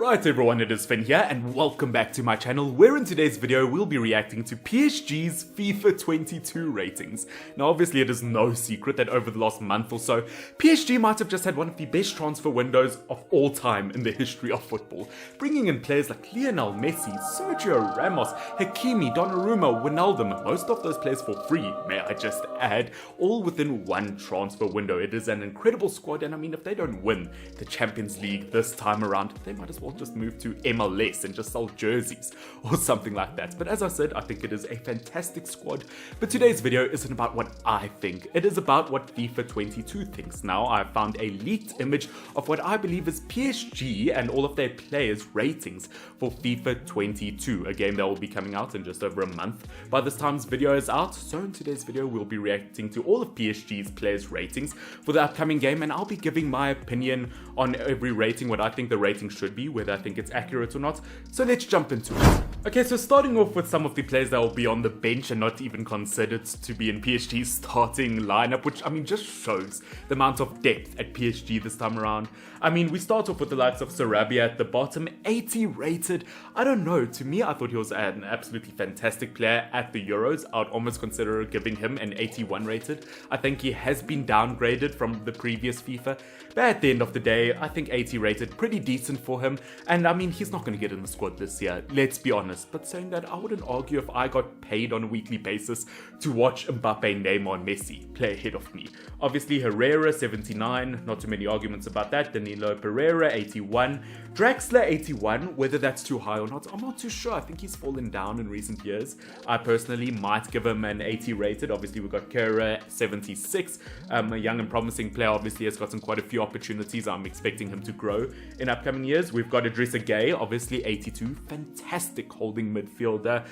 Right everyone, it is Finn here and welcome back to my channel, where in today's video we'll be reacting to PSG's FIFA 22 ratings. Now obviously it is no secret that over the last month or so, PSG might have just had one of the best transfer windows of all time in the history of football, bringing in players like Lionel Messi, Sergio Ramos, Hakimi, Donnarumma, Wijnaldum, most of those players for free, may I just add, all within one transfer window. It is an incredible squad, and I mean, if they don't win the Champions League this time around, they might as well just move to MLS and just sell jerseys or something like that. But as I said, I think it is a fantastic squad. But today's video isn't about what I think, it is about what FIFA 22 thinks. Now I found a leaked image of what I believe is PSG and all of their players' ratings for FIFA 22, a game that will be coming out in just over a month by this time's video is out. So in today's video we'll be reacting to all of PSG's players' ratings for the upcoming game, and I'll be giving my opinion on every rating, what I think the rating should be, whether I think it's accurate or not. So let's jump into it. Okay, so starting off with some of the players that will be on the bench and not even considered to be in PSG's starting lineup, which I mean just shows the amount of depth at PSG this time around. I mean, we start off with the likes of Sarabia at the bottom, 80 rated. I don't know, to me I thought he was an absolutely fantastic player at the Euros. I'd almost consider giving him an 81 rated. I think he has been downgraded from the previous FIFA, but at the end of the day, I think 80 rated, pretty decent for him. And I mean, he's not going to get in the squad this year, let's be honest. But saying that, I wouldn't argue if I got paid on a weekly basis to watch Mbappe, Neymar and Messi play ahead of me. Obviously Herrera 79, not too many arguments about that. Danilo Pereira 81, Draxler 81, whether that's too high or not, I'm not too sure. I think he's fallen down in recent years. I personally might give him an 80 rated. Obviously we got Kera 76, a young and promising player, obviously has gotten quite a few opportunities. I'm expecting him to grow in upcoming years. We've got Idrissa Gueye, obviously 82, fantastic holding midfielder.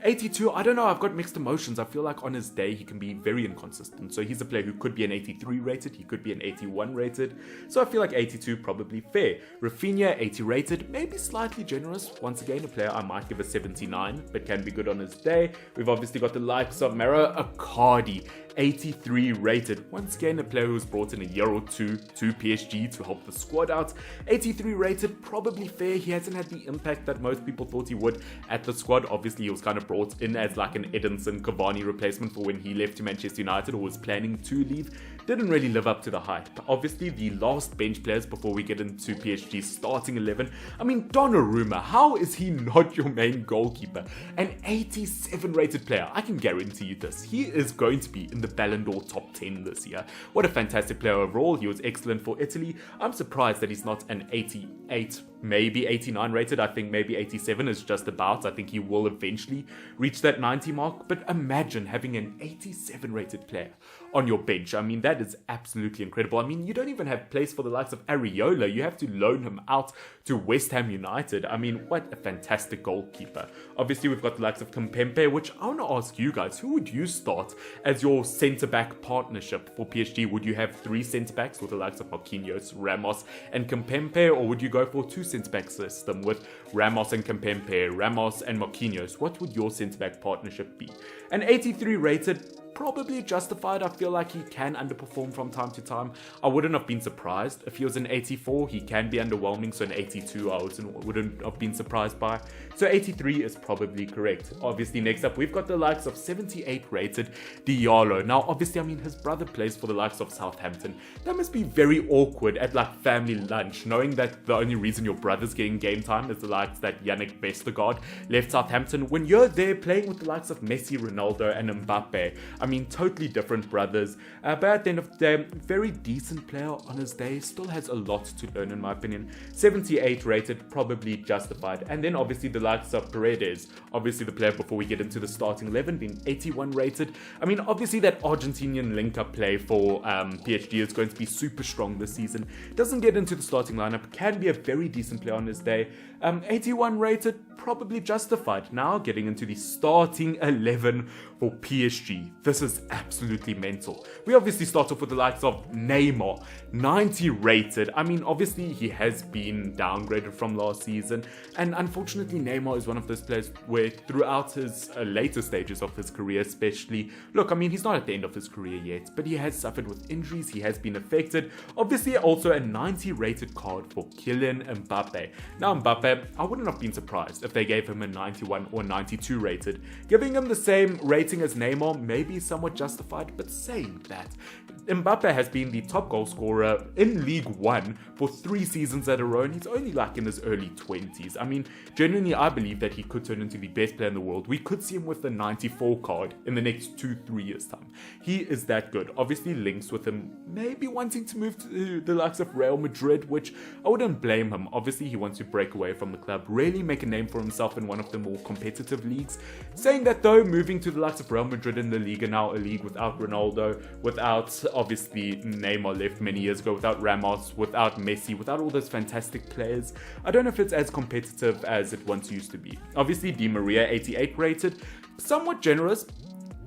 82, I don't know, I've got mixed emotions. I feel like on his day he can be very inconsistent, so he's a player who could be an 83 rated, he could be an 81 rated, so I feel like 82 probably fair. Rafinha 80 rated, maybe slightly generous. Once again, a player I might give a 79, but can be good on his day. We've obviously got the likes of Mara Icardi, 83 rated. Once again, a player who's brought in a year or two to PSG to help the squad out. 83 rated, probably fair. He hasn't had the impact that most people thought he would at the squad. Obviously, he was kind of brought in as like an Edinson Cavani replacement for when he left to Manchester United or was planning to leave. Didn't really live up to the hype. Obviously, the last bench players before we get into PSG's starting 11. I mean, Donnarumma, how is he not your main goalkeeper? An 87 rated player. I can guarantee you this. He is going to be in the Ballon d'Or top 10 this year. What a fantastic player overall. He was excellent for Italy. I'm surprised that he's not an 88, maybe 89 rated. I think maybe 87 is just about. I think he will eventually reach that 90 mark. But imagine having an 87 rated player on your bench. I mean, that is absolutely incredible. I mean, you don't even have place for the likes of Areola. You have to loan him out to West Ham United. I mean, what a fantastic goalkeeper. Obviously, we've got the likes of Kimpembe, which I want to ask you guys, who would you start as your centre-back partnership for PSG? Would you have three centre-backs with the likes of Marquinhos, Ramos and Kimpembe, or would you go for a two centre-back system with Ramos and Kimpembe, Ramos and Marquinhos? What would your centre-back partnership be? An 83 rated, probably justified. I feel like he can underperform from time to time. I wouldn't have been surprised if he was an 84. He can be underwhelming, so an 82 I wouldn't have been surprised by. So 83 is probably correct. Obviously, next up we've got the likes of 78 rated Diallo. Now obviously, I mean, his brother plays for the likes of Southampton. That must be very awkward at like family lunch, knowing that the only reason your brother's getting game time is the likes that Yannick Vestergaard left Southampton, when you're there playing with the likes of Messi, Ronaldo and Mbappe. I mean, totally different brothers, but at the end of the day, very decent player on his day, still has a lot to learn in my opinion. 78 rated, probably justified. And then obviously the likes of Paredes, obviously the player before we get into the starting 11, being 81 rated. I mean, obviously that Argentinian link-up play for PSG is going to be super strong this season. Doesn't get into the starting lineup, can be a very decent player on his day. 81 rated, probably justified. Now getting into the starting 11 for PSG. The this is absolutely mental. We obviously start off with the likes of Neymar, 90 rated. I mean, obviously he has been downgraded from last season, and unfortunately Neymar is one of those players where throughout his later stages of his career especially, look, I mean, he's not at the end of his career yet, but he has suffered with injuries, he has been affected. Obviously also a 90 rated card for Kylian Mbappe. Now Mbappe, I wouldn't have been surprised if they gave him a 91 or 92 rated. Giving him the same rating as Neymar may be somewhat justified, but saying that, Mbappe has been the top goal scorer in League One for 3 seasons at a row, and he's only like in his early 20s. I mean, genuinely, I believe that he could turn into the best player in the world. We could see him with the 94 card in the next 2-3 years' time. He is that good. Obviously, links with him maybe wanting to move to the likes of Real Madrid, which I wouldn't blame him. Obviously, he wants to break away from the club, really make a name for himself in one of the more competitive leagues. Saying that though, moving to the likes of Real Madrid in the Liga now, a league without Ronaldo, without obviously Neymar left many years ago, without Ramos, without Messi, without all those fantastic players, I don't know if it's as competitive as it once used to be. Obviously, Di Maria, 88 rated, somewhat generous.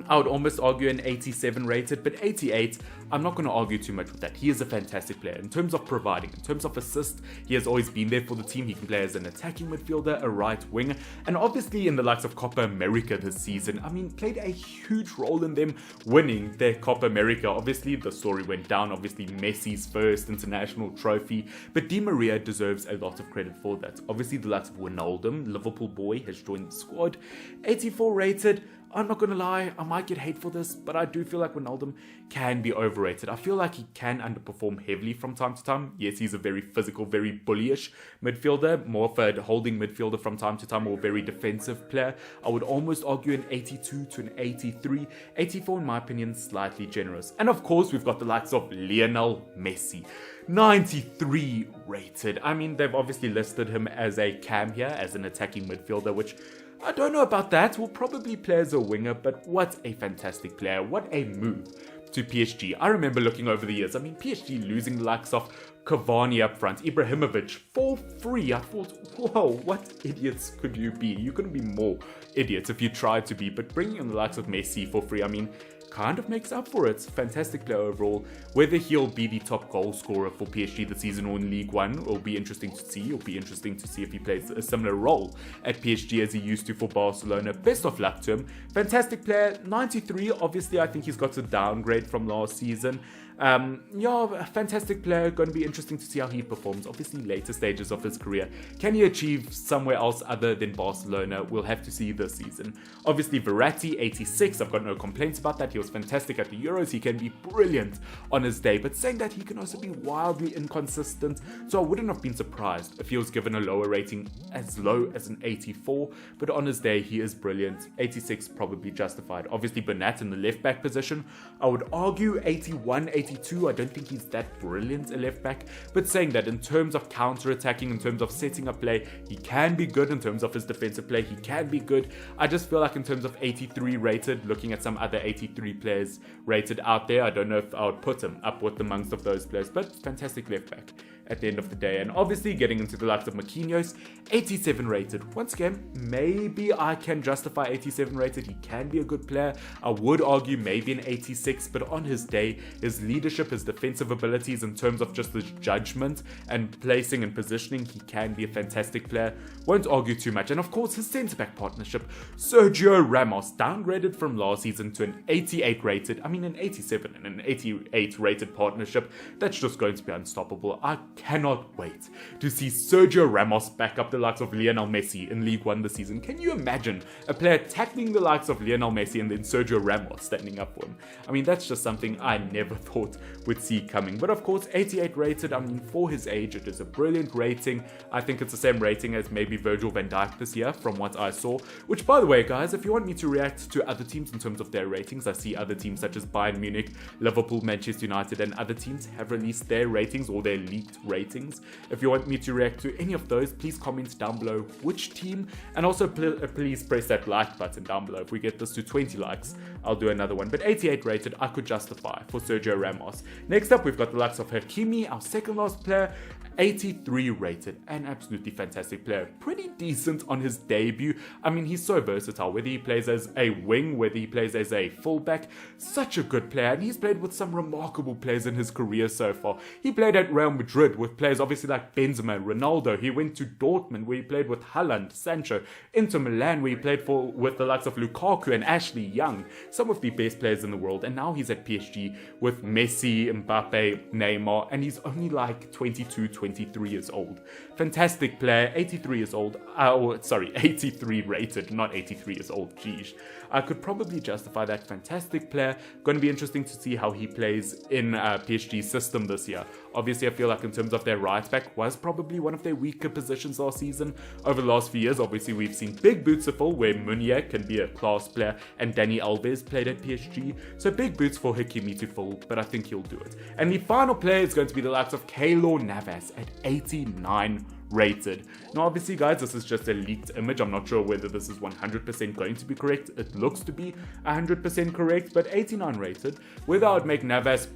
I would almost argue an 87 rated, but 88, I'm not going to argue too much with that. He is a fantastic player. In terms of providing, in terms of assist, he has always been there for the team. He can play as an attacking midfielder, a right winger, and obviously in the likes of Copa America this season, I mean, played a huge role in them winning their Copa America. Obviously, the story went down. Obviously, Messi's first international trophy, but Di Maria deserves a lot of credit for that. Obviously, the likes of Wijnaldum, Liverpool boy, has joined the squad. 84 rated. I'm not going to lie, I might get hate for this, but I do feel like Wijnaldum can be overrated. I feel like he can underperform heavily from time to time. Yes, he's a very physical, very bullyish midfielder, more of a holding midfielder from time to time, or very defensive player. I would almost argue an 82 to an 83. 84, in my opinion, slightly generous. And of course, we've got the likes of Lionel Messi. 93 rated. I mean, they've obviously listed him as a cam here, as an attacking midfielder, which I don't know about that. Will probably play as a winger, but what a fantastic player. What a move to PSG. I remember looking over the years. I mean, PSG losing the likes of Cavani up front, Ibrahimovic for free. I thought, whoa, what idiots could you be? You couldn't be more idiots if you tried to be, but bringing in the likes of Messi for free, I mean, kind of makes up for it. Fantastic player overall. Whether he'll be the top goal scorer for PSG this season or in League One will be interesting to see. It'll be interesting to see if he plays a similar role at PSG as he used to for Barcelona. Best of luck to him. Fantastic player. 93. Obviously, I think he's got a downgrade from last season. Yeah, a fantastic player. Going to be interesting to see how he performs. Obviously, later stages of his career. Can he achieve somewhere else other than Barcelona? We'll have to see this season. Obviously, Verratti, 86. I've got no complaints about that. He was fantastic at the Euros. He can be brilliant on his day, but saying that, he can also be wildly inconsistent. So I wouldn't have been surprised if he was given a lower rating, as low as an 84. But on his day, he is brilliant. 86 probably justified. Obviously, Bernat in the left back position. I would argue 81, 82. I don't think he's that brilliant a left back. But saying that, in terms of counter attacking, in terms of setting up play, he can be good. In terms of his defensive play, he can be good. I just feel like in terms of 83 rated, looking at some other 83 players rated out there, I don't know if I would put him up with amongst of those players, but fantastic left back at the end of the day. And obviously getting into the likes of Marquinhos, 87 rated. Once again, maybe I can justify 87 rated. He can be a good player. I would argue maybe an 86, but on his day, his leadership, his defensive abilities, in terms of just his judgment and placing and positioning, he can be a fantastic player. Won't argue too much. And of course, his centre-back partnership, Sergio Ramos, downgraded from last season to an 88 rated. I mean, an 87 and an 88 rated partnership. That's just going to be unstoppable. I cannot wait to see Sergio Ramos back up the likes of Lionel Messi in League One this season. Can you imagine a player tackling the likes of Lionel Messi and then Sergio Ramos standing up for him? I mean, that's just something I never thought would see coming. But of course, 88 rated, I mean, for his age, it is a brilliant rating. I think it's the same rating as maybe Virgil van Dijk this year, from what I saw. Which, by the way, guys, if you want me to react to other teams in terms of their ratings, I see other teams such as Bayern Munich, Liverpool, Manchester United, and other teams have released their ratings or their leaked ratings. If you want me to react to any of those, please comment down below which team, and also please press that like button down below. If we get this to 20 likes, I'll do another one. But 88 rated, I could justify for Sergio Ramos. Next up, we've got the likes of Hakimi, our second last player. 83 rated, an absolutely fantastic player. Pretty decent on his debut. I mean, he's so versatile, whether he plays as a wing, whether he plays as a fullback, such a good player, and he's played with some remarkable players in his career so far. He played at Real Madrid with players obviously like Benzema, Ronaldo. He went to Dortmund where he played with Haaland, Sancho, Inter Milan where he played with the likes of Lukaku and Ashley Young, some of the best players in the world, and now he's at PSG with Messi, Mbappe, Neymar, and he's only like 22, 23 years old. Fantastic player, 83 years old, 83 rated, not 83 years old, geez. I could probably justify that. Fantastic player. Going to be interesting to see how he plays in PSG's system this year. Obviously, I feel like in terms of their right back was probably one of their weaker positions last season. Over the last few years, obviously, we've seen big boots to fill where Meunier can be a class player and Dani Alves played at PSG. So big boots for Hakimi to fill, but I think he'll do it. And the final player is going to be the likes of Keylor Navas at 89 rated. Now obviously guys, this is just a leaked image. I'm not sure whether this is 100% going to be correct. It looks to be 100% correct, but 89 rated. Whether I would make Navas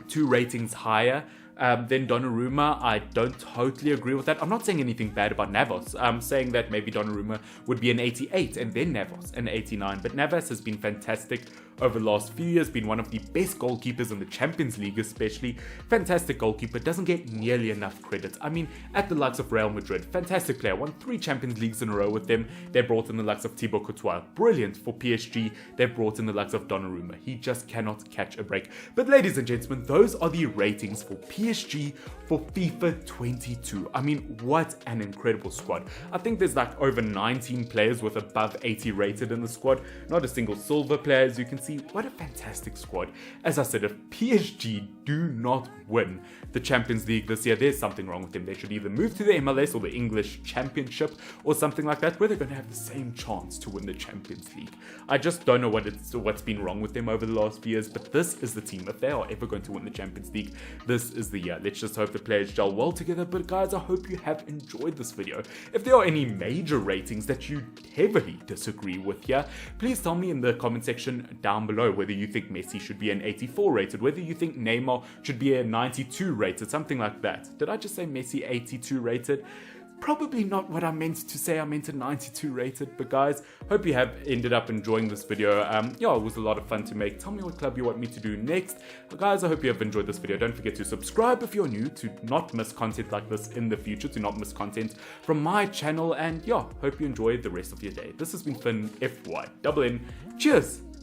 2 ratings higher than Donnarumma, I don't totally agree with that. I'm not saying anything bad about Navas. I'm saying that maybe Donnarumma would be an 88 and then Navas an 89. But Navas has been fantastic over the last few years, been one of the best goalkeepers in the Champions League especially. Fantastic goalkeeper, doesn't get nearly enough credit. I mean, at the likes of Real Madrid, fantastic player, won 3 Champions Leagues in a row with them. They brought in the likes of Thibaut Courtois, brilliant for PSG. They brought in the likes of Donnarumma. He just cannot catch a break. But ladies and gentlemen, those are the ratings for PSG for FIFA 22. I mean, what an incredible squad. I think there's like over 19 players with above 80 rated in the squad. Not a single silver player, as you can see. What a fantastic squad. As I said, if PSG do not win the Champions League this year, there's something wrong with them. They should either move to the MLS or the English Championship or something like that, where they're going to have the same chance to win the Champions League. I just don't know what's been wrong with them over the last few years, but this is the team. If they are ever going to win the Champions League, this is the year. Let's just hope the players gel well together. But guys, I hope you have enjoyed this video. If there are any major ratings that you heavily disagree with here, please tell me in the comment section down below whether you think Messi should be an 84 rated, whether you think Neymar should be a 92 rated, something like that. Did I just say Messi 82 rated? Probably not what I meant to say. I meant a 92 rated. But guys, hope you have ended up enjoying this video. Yeah, it was a lot of fun to make. Tell me what club you want me to do next. But guys, I hope you have enjoyed this video. Don't forget to subscribe if you're new to not miss content like this in the future, to not miss content from my channel. And yeah, hope you enjoy the rest of your day. This has been Finn, FY. Double N. Cheers!